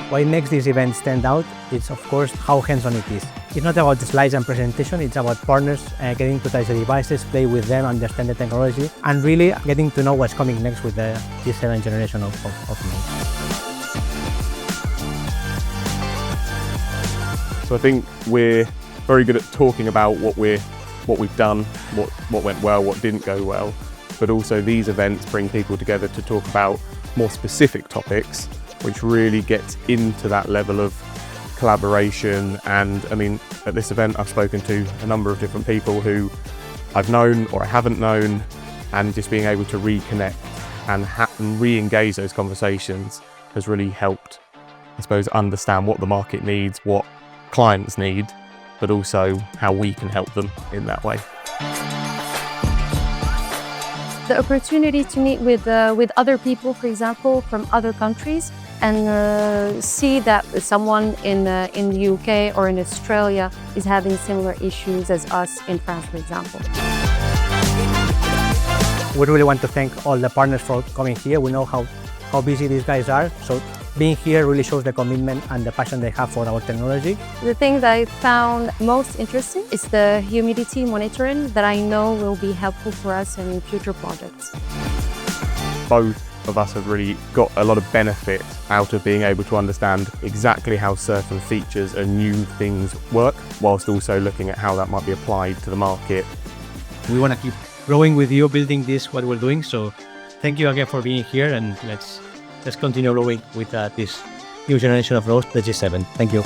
What makes this event stand out is, of course, how hands-on it is. It's not about the slides and presentation, it's about partners getting to touch the devices, play with them, understand the technology, and really getting to know what's coming next with the G7 generation of nodes. So I think we're very good at talking about what we've done, what went well, what didn't go well, but also these events bring people together to talk about more specific topics, which really gets into that level of collaboration. And I mean, at this event I've spoken to a number of different people who I've known or I haven't known, and just being able to reconnect and re-engage those conversations has really helped, I suppose, understand what the market needs, what clients need, but also how we can help them in that way. The opportunity to meet with other people, for example, from other countries, and see that someone in the UK or in Australia is having similar issues as us in France, for example. We really want to thank all the partners for coming here. We know how busy these guys are, so being here really shows the commitment and the passion they have for our technology. The thing that I found most interesting is the humidity monitoring that I know will be helpful for us in future projects. Both of us have really got a lot of benefit out of being able to understand exactly how certain features and new things work, whilst also looking at how that might be applied to the market. We want to keep growing with you, building this, what we're doing. So thank you again for being here, and let's continue growing with this new generation of nodes, the G7. Thank you.